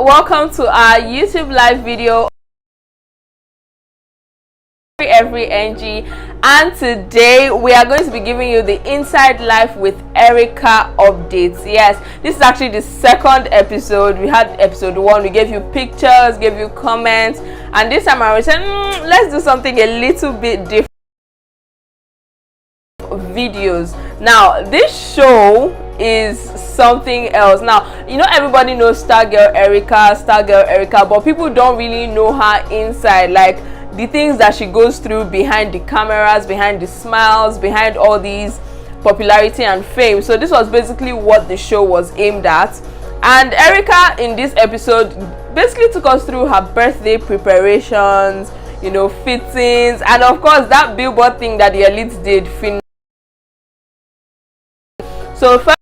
welcome to our YouTube live video every NG, and today we are going to be giving you the inside life with Erica updates. Yes, this is actually the second episode. We had episode 1, we gave you pictures, gave you comments, and this time around we said let's do something a little bit different. Videos. Now this show is something else. Now you know everybody knows Stargirl Erica, but people don't really know her inside, like the things that she goes through behind the cameras, behind the smiles, behind all these popularity and fame. So this was basically what the show was aimed at, and Erica in this episode basically took us through her birthday preparations, you know, fittings, and of course that billboard thing that the elites did. So first,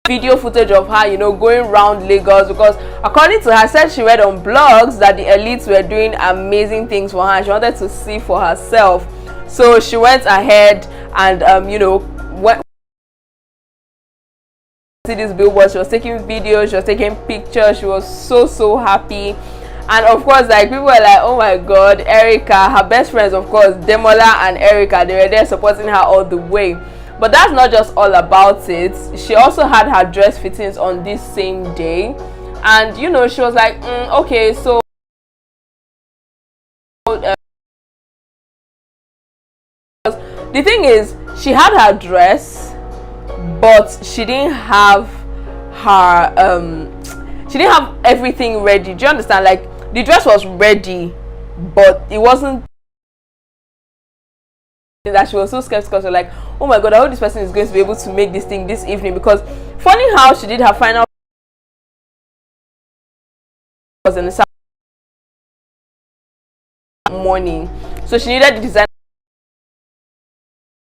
video footage of her, you know, going around Lagos, because according to her, said she read on blogs that the elites were doing amazing things for her. She wanted to see for herself, so she went ahead and you know, went to see this billboard. She was taking videos, she was taking pictures, she was so happy. And of course, like, people were like, oh my god, Erica, her best friends, of course, Demola and Erica, they were there supporting her all the way. But that's not just all about it. She also had her dress fittings on this same day, and you know, she was like, okay, so the thing is, she had her dress, but she didn't have her she didn't have everything ready. Do you understand? Like, the dress was ready, but it wasn't that. She was so skeptical. So like, oh my god, I hope this person is going to be able to make this thing this evening, because funny how she did her final was in the morning, so she needed the design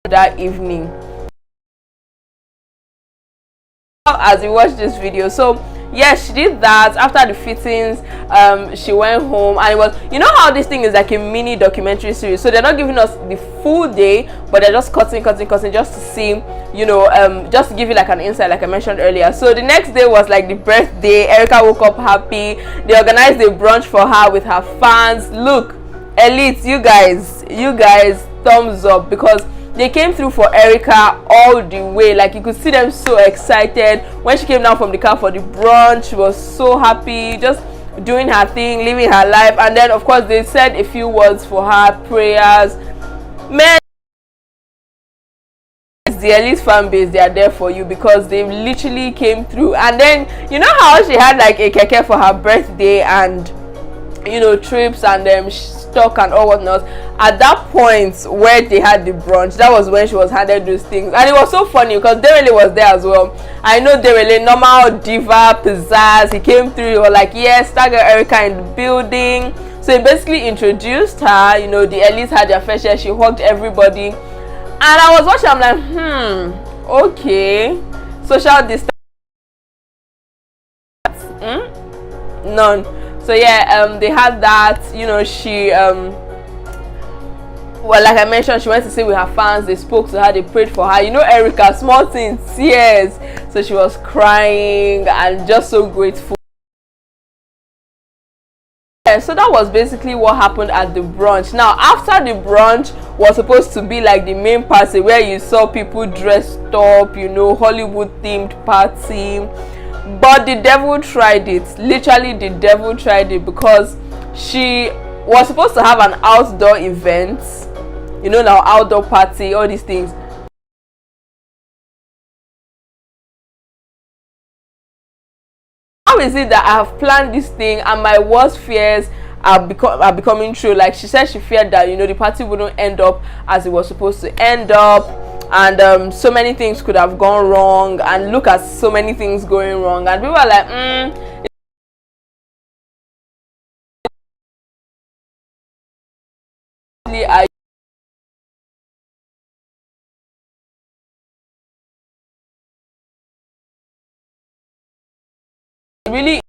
that evening as we watch this video. So yes, she did that. After the fittings, she went home, and it was, you know how this thing is like a mini documentary series, so they're not giving us the full day, but they're just cutting just to see, you know, just to give you like an insight, like I mentioned earlier. So the next day was like the birthday. Erica woke up happy. They organized a brunch for her with her fans. Look, elites, you guys, thumbs up, because they came through for Erica all the way. Like, you could see them so excited when she came down from the car for the brunch. She was so happy, just doing her thing, living her life. And then of course they said a few words for her, prayers. Man, the elite fan base, they are there for you, because they literally came through. And then you know how she had like a keke for her birthday, and you know, trips and stock and all whatnot. At that point where they had the brunch, that was when she was handed those things. And it was so funny because Derele was there as well. I know Derele, normal diva pizzazz, he came through. He was like, yes, Stargirl Erica in the building. So he basically introduced her. You know, the elites had their fair share. She hugged everybody, and I was watching, I'm like, okay, social distance, none. So yeah, they had that. You know, she well, like I mentioned, she went to sit with her fans. They spoke to her, they prayed for her. You know, Erica, small thing, tears. So she was crying and just so grateful. Yeah, so that was basically what happened at the brunch. Now after the brunch was supposed to be like the main party, where you saw people dressed up, you know, Hollywood themed party. But the devil tried it. Literally the devil tried it, because she was supposed to have an outdoor event, you know, now outdoor party, all these things. How is it that I have planned this thing and my worst fears are becoming true? Like, she said she feared that, you know, the party wouldn't end up as it was supposed to end up, and so many things could have gone wrong, and look at so many things going wrong, and people are like, really,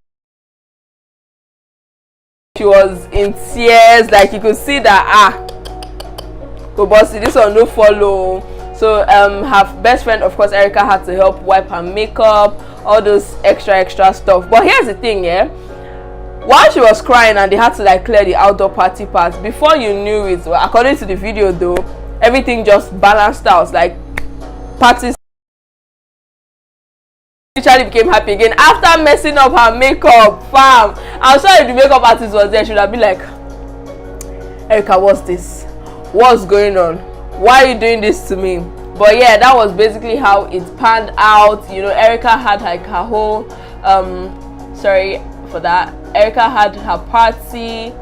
she was in tears. Like, you could see that go bossy, this one no follow. So her best friend, of course, Erica, had to help wipe her makeup. all those extra stuff. But here's the thing, yeah, while she was crying and they had to like clear the outdoor party part, before you knew it, well, according to the video though, everything just balanced out. Like parties literally became happy again after messing up her makeup. Fam, I'm sure if the makeup artist was there, she would have been like, Erica, what's this? What's going on? Why are you doing this to me? But yeah, that was basically how it panned out. You know, Erica had like her whole sorry for that, Erica had her party.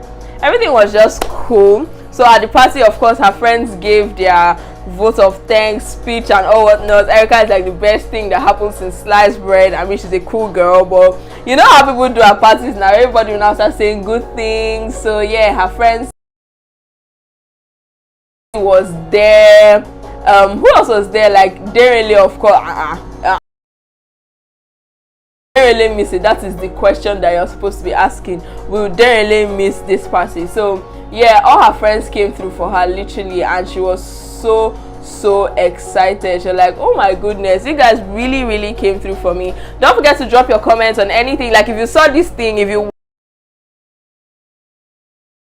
Everything was just cool. So at the party, of course, her friends gave their vote of thanks speech and all whatnot. Erica is like the best thing that happens since sliced bread. I mean, she's a cool girl, but you know how people do at parties now, everybody will now start saying good things. So yeah, her friends was there. Who else was there? Like Darren, of course. Darren miss it? That is the question that you're supposed to be asking. Will Darren miss this party? So yeah, all her friends came through for her literally, and she was so excited. She's like, oh my goodness, you guys really came through for me. Don't forget to drop your comments on anything. Like if you saw this thing, if you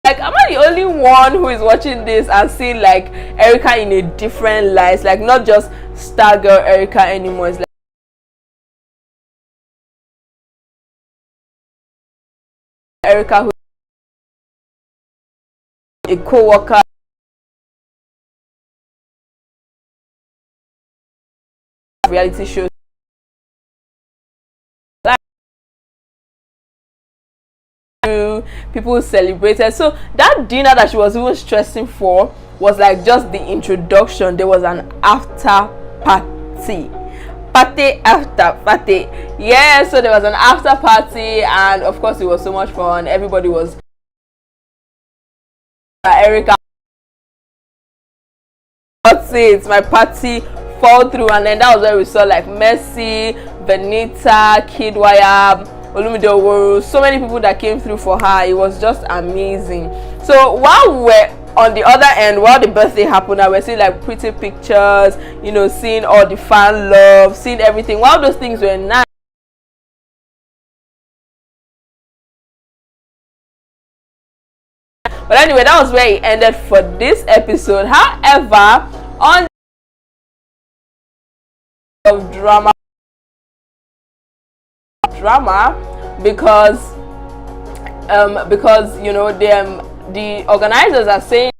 like, am I the only one who is watching this and seeing like Erica in a different light? Like not just star girl Erica anymore. It's like Erica who a co-worker, reality shows, people celebrated. So that dinner that she was even stressing for was like just the introduction. There was an after party after party. Yeah, so there was an after party, and of course it was so much fun. Everybody was Erica, that's it, my party fall through. And then that was where we saw like Mercy, Benita, Kidwaya, Olumide Oworu, so many people that came through for her. It was just amazing. So while we were on the other end, while the birthday happened, I was seeing like pretty pictures, you know, seeing all the fan love, seeing everything. While those things were nice, but anyway, that was where it ended for this episode. However, on of drama because you know the organizers are saying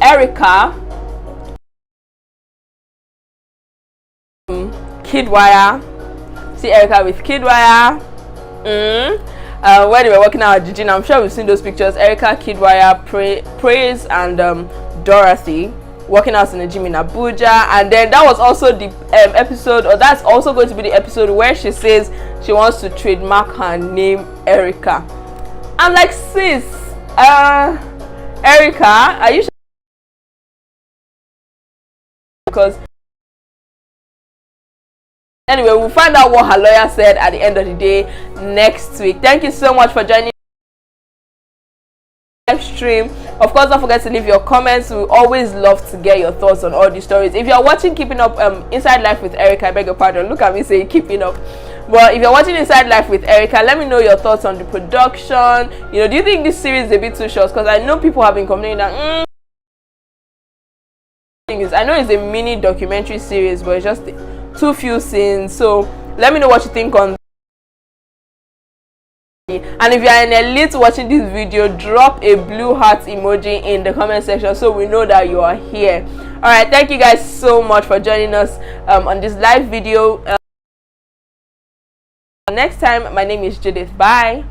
Erica, Kidwaya, see Erica with Kidwaya, where they were working out at Gigi. I'm sure we've seen those pictures. Erica, Kidwaya, Praise, and Dorothy working out in the gym in Abuja. And then that was also the episode, or that's also going to be the episode where she says she wants to trademark her name Erica. I'm like, sis, Erica, are you sure? Because anyway, we'll find out what her lawyer said at the end of the day next week. Thank you so much for joining live stream. Of course, don't forget to leave your comments. We always love to get your thoughts on all these stories. If you're watching Keeping Up Inside Life with Erica, I beg your pardon, look at me saying Keeping Up. But if you're watching Inside Life with Erica, let me know your thoughts on the production. You know, do you think this series is a bit too short? Because I know people have been complaining that I know it's a mini documentary series, but it's just too few scenes. So let me know what you think on. And if you are an elite watching this video, drop a blue heart emoji in the comment section so we know that you are here. All right, thank you guys so much for joining us on this live video. Next time, my name is Judith. Bye.